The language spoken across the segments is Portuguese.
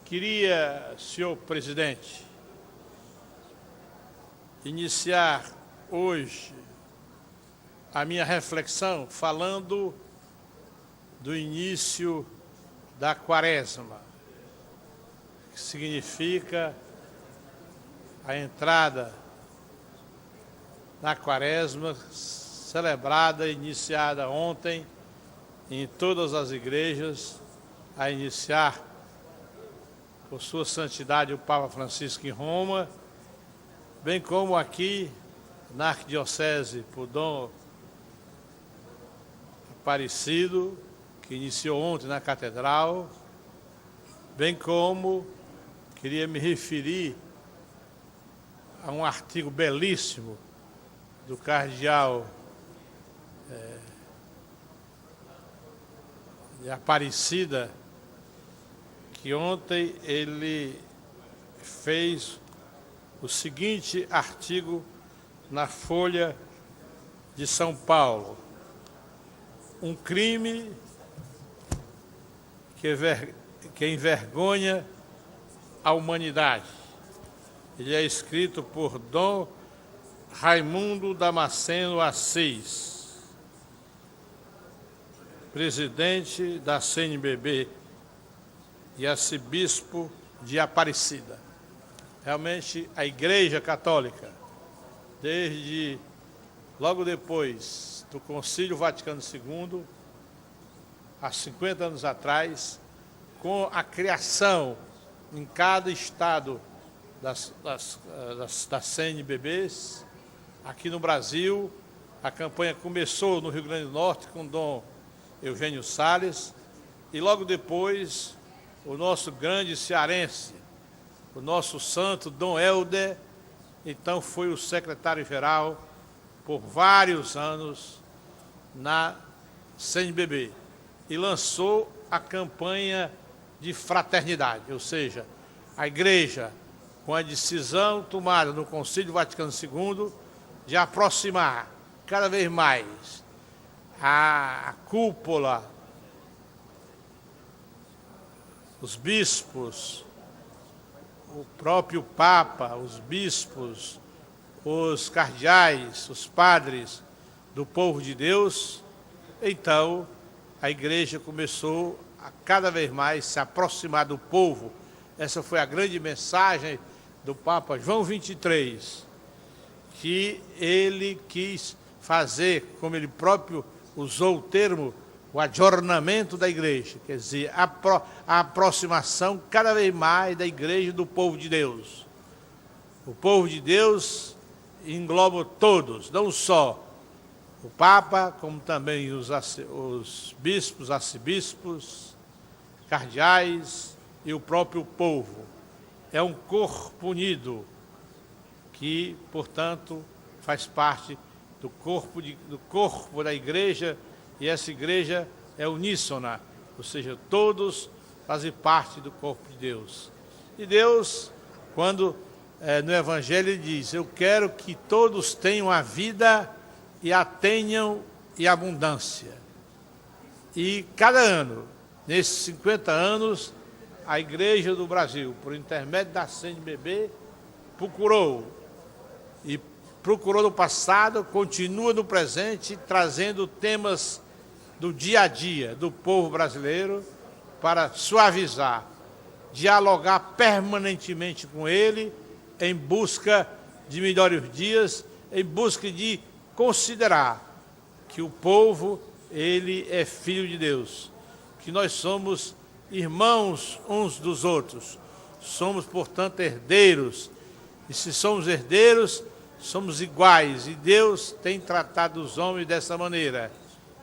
Queria, senhor presidente, iniciar hoje a minha reflexão falando do início da Quaresma, que significa a entrada na Quaresma, celebrada e iniciada ontem em todas as igrejas, a iniciar por sua santidade o Papa Francisco em Roma, bem como aqui na Arquidiocese por Dom Aparecido, que iniciou ontem na Catedral, bem como queria me referir a um artigo belíssimo do cardeal de Aparecida, que ontem ele fez o seguinte artigo na Folha de São Paulo: um crime que envergonha a humanidade. Ele é escrito por Dom Raimundo Damasceno Assis, presidente da CNBB e arcebispo de Aparecida. Realmente, a Igreja Católica, desde logo depois do Concílio Vaticano II, há 50 anos atrás, com a criação em cada estado das CNBBs, aqui no Brasil, a campanha começou no Rio Grande do Norte com Dom Eugênio Salles, e logo depois o nosso grande cearense, o nosso santo Dom Helder, então foi o secretário-geral por vários anos na CNBB e lançou a campanha de fraternidade, ou seja, a Igreja, com a decisão tomada no Concílio Vaticano II de aproximar cada vez mais a cúpula, os bispos, o próprio Papa, os bispos, os cardeais, os padres do povo de Deus, então a Igreja começou a cada vez mais se aproximar do povo. Essa foi a grande mensagem do Papa João XXIII, que ele quis fazer, como ele próprio usou o termo, o adornamento da Igreja, quer dizer, a aproximação cada vez mais da Igreja do povo de Deus. O povo de Deus engloba todos, não só o Papa, como também os bispos, arcebispos, cardeais e o próprio povo. É um corpo unido que, portanto, faz parte do corpo da Igreja, e essa Igreja é uníssona, ou seja, todos fazem parte do corpo de Deus. E Deus, quando no Evangelho ele diz: eu quero que todos tenham a vida e a tenham em abundância. E cada ano, nesses 50 anos, a Igreja do Brasil, por intermédio da CNBB, procurou no passado, continua no presente, trazendo temas do dia a dia do povo brasileiro para suavizar, dialogar permanentemente com ele, em busca de melhores dias, em busca de considerar que o povo, ele é filho de Deus, que nós somos irmãos uns dos outros, somos, portanto, herdeiros, e se somos herdeiros, somos iguais, e Deus tem tratado os homens dessa maneira.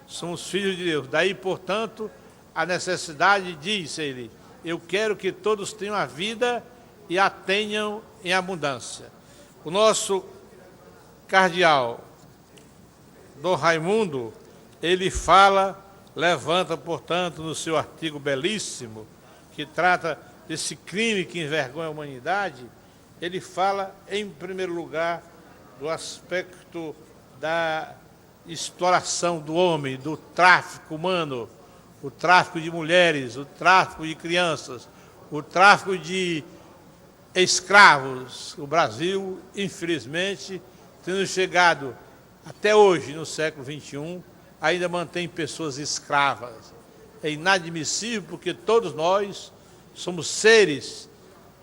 Somos filhos de Deus. Daí, portanto, a necessidade, diz ele: eu quero que todos tenham a vida e a tenham em abundância. O nosso cardeal, Dom Raimundo, ele levanta, portanto, no seu artigo belíssimo, que trata desse crime que envergonha a humanidade, ele fala, em primeiro lugar, do aspecto da exploração do homem, do tráfico humano, o tráfico de mulheres, o tráfico de crianças, o tráfico de escravos. O Brasil, infelizmente, tendo chegado até hoje, no século XXI, ainda mantém pessoas escravas. É inadmissível porque todos nós somos seres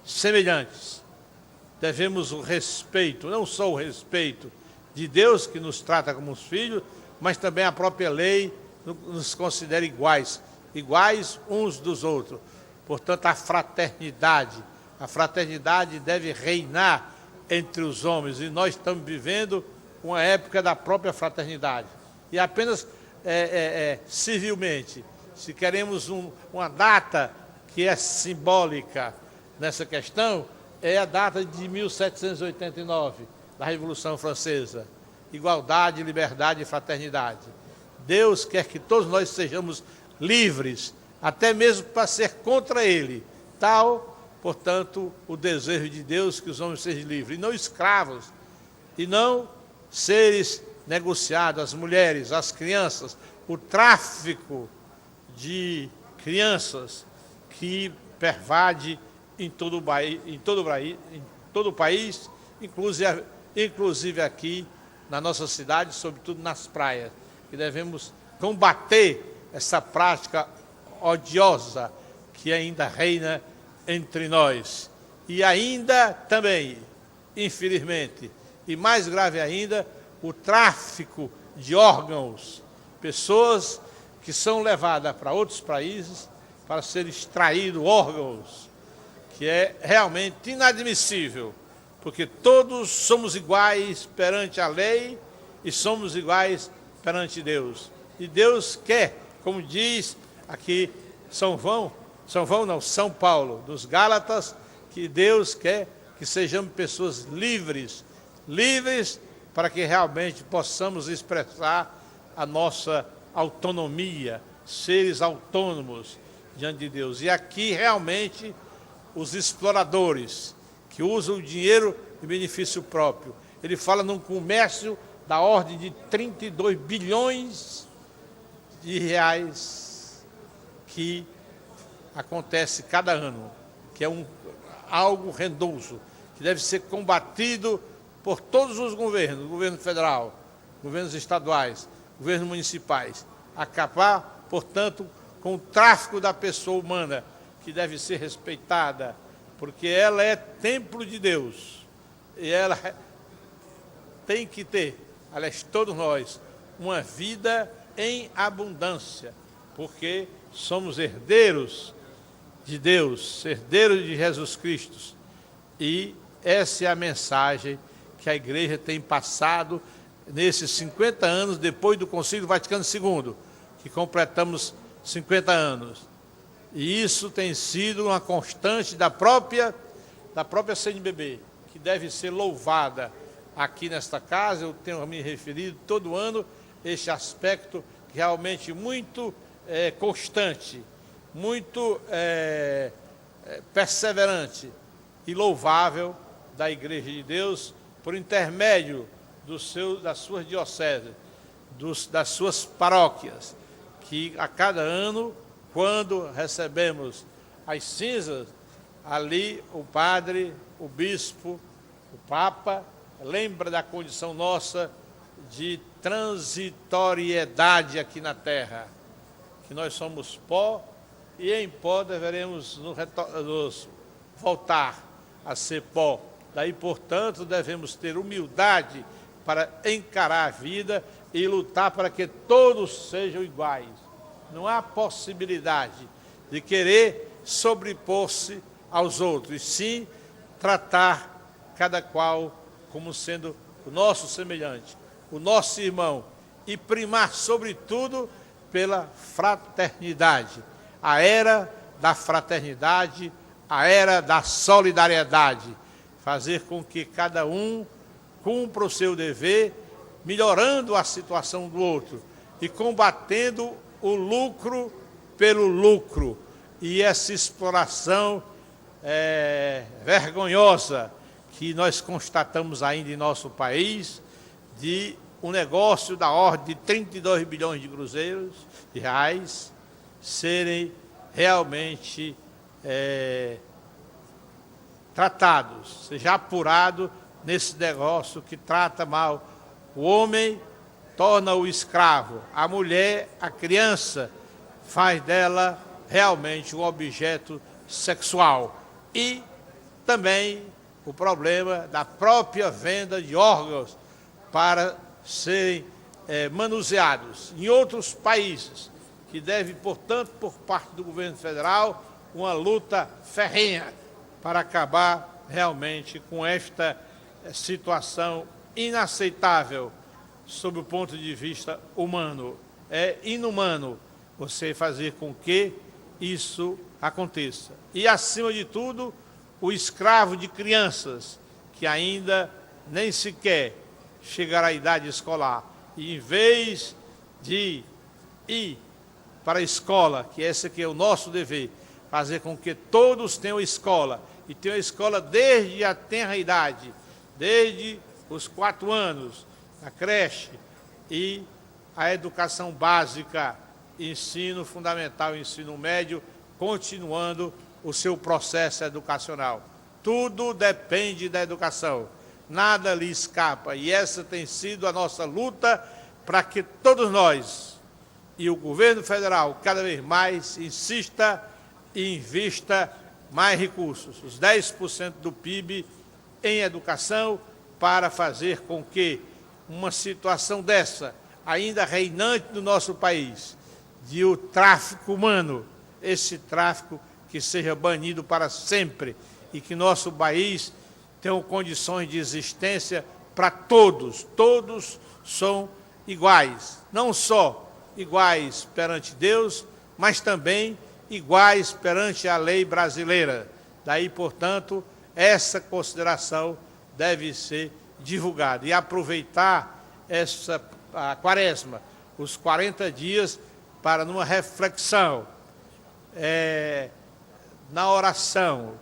semelhantes. Devemos o respeito, não só o respeito de Deus, que nos trata como os filhos, mas também a própria lei nos considera iguais, iguais uns dos outros. Portanto, a fraternidade deve reinar entre os homens, e nós estamos vivendo uma época da própria fraternidade. E apenas civilmente, se queremos uma data que é simbólica nessa questão, é a data de 1789, da Revolução Francesa. Igualdade, liberdade e fraternidade. Deus quer que todos nós sejamos livres, até mesmo para ser contra Ele. Tal, portanto, o desejo de Deus que os homens sejam livres, e não escravos, e não seres negociados, as mulheres, as crianças, o tráfico de crianças que pervade em todo o país, inclusive aqui na nossa cidade, sobretudo nas praias, que devemos combater essa prática odiosa que ainda reina entre nós. E ainda também, infelizmente, e mais grave ainda, o tráfico de órgãos, pessoas que são levadas para outros países para serem extraídos órgãos, que é realmente inadmissível, porque todos somos iguais perante a lei e somos iguais perante Deus. E Deus quer, como diz aqui São Paulo, dos Gálatas, que Deus quer que sejamos pessoas livres para que realmente possamos expressar a nossa autonomia, seres autônomos diante de Deus. E aqui realmente os exploradores que usam o dinheiro em benefício próprio. Ele fala num comércio da ordem de 32 bilhões de reais que acontece cada ano, que é algo rendoso, que deve ser combatido por todos os governos, governo federal, governos estaduais, governos municipais, acabar, portanto, com o tráfico da pessoa humana, que deve ser respeitada, porque ela é templo de Deus, e ela tem que ter, aliás, todos nós, uma vida em abundância, porque somos herdeiros de Deus, herdeiros de Jesus Cristo, e essa é a mensagem que a Igreja tem passado nesses 50 anos, depois do Concílio Vaticano II, que completamos 50 anos. E isso tem sido uma constante da própria CNBB, que deve ser louvada aqui nesta casa. Eu tenho me referido todo ano este aspecto realmente muito constante, muito perseverante e louvável da Igreja de Deus, por intermédio das suas dioceses, das suas paróquias, que a cada ano, quando recebemos as cinzas, ali o padre, o bispo, o papa, lembra da condição nossa de transitoriedade aqui na terra, que nós somos pó, e em pó deveremos nos voltar a ser pó. Daí, portanto, devemos ter humildade para encarar a vida e lutar para que todos sejam iguais. Não há possibilidade de querer sobrepor-se aos outros, e sim tratar cada qual como sendo o nosso semelhante, o nosso irmão, e primar, sobretudo, pela fraternidade. A era da fraternidade, a era da solidariedade, fazer com que cada um cumpra o seu dever, melhorando a situação do outro e combatendo o lucro pelo lucro, e essa exploração vergonhosa que nós constatamos ainda em nosso país, de um negócio da ordem de 32 bilhões de cruzeiros, de reais, serem realmente tratados, seja apurado nesse negócio que trata mal o homem, torna-o escravo, a mulher, a criança, faz dela realmente um objeto sexual. E também o problema da própria venda de órgãos para serem manuseados em outros países, que deve, portanto, por parte do governo federal, uma luta ferrenha para acabar realmente com esta situação inaceitável sob o ponto de vista humano. É inumano você fazer com que isso aconteça. E, acima de tudo, o escravo de crianças, que ainda nem sequer chegará à idade escolar. E, em vez de ir para a escola, que esse aqui é o nosso dever, fazer com que todos tenham escola, e tenham escola desde a tenra idade, desde os 4 anos, a creche e a educação básica, ensino fundamental, ensino médio, continuando o seu processo educacional. Tudo depende da educação, nada lhe escapa, e essa tem sido a nossa luta para que todos nós, e o governo federal, cada vez mais, insista e invista mais recursos, os 10% do PIB em educação, para fazer com que uma situação dessa, ainda reinante no nosso país, de o tráfico humano, esse tráfico que seja banido para sempre e que nosso país tenha condições de existência para todos. Todos são iguais, não só iguais perante Deus, mas também iguais perante a lei brasileira. Daí, portanto, essa consideração deve ser divulgada. E aproveitar a quaresma, os 40 dias, para, numa reflexão, na oração,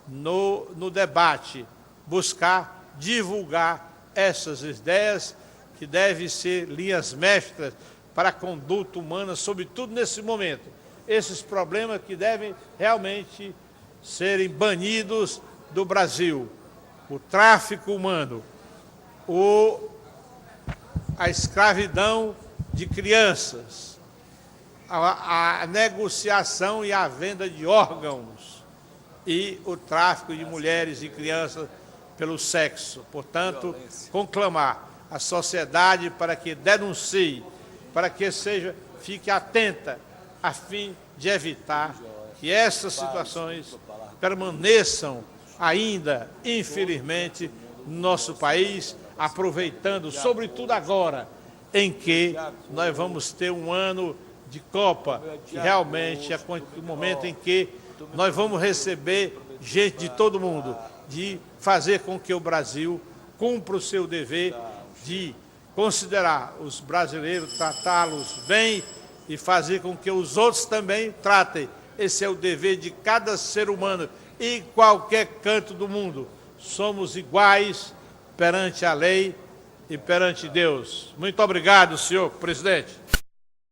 no debate, buscar divulgar essas ideias que devem ser linhas mestras para a conduta humana, sobretudo nesse momento. Esses problemas que devem realmente serem banidos do Brasil. O tráfico humano, a escravidão de crianças, a negociação e a venda de órgãos e o tráfico de mulheres e crianças pelo sexo. Portanto, conclamar a sociedade para que denuncie, para que fique atenta, a fim de evitar que essas situações permaneçam ainda, infelizmente, no nosso país, aproveitando, sobretudo agora, em que nós vamos ter um ano de Copa, que realmente é o momento em que nós vamos receber gente de todo mundo, de fazer com que o Brasil cumpra o seu dever de considerar os brasileiros, tratá-los bem e fazer com que os outros também tratem. Esse é o dever de cada ser humano, em qualquer canto do mundo. Somos iguais perante a lei e perante Deus. Muito obrigado, senhor presidente.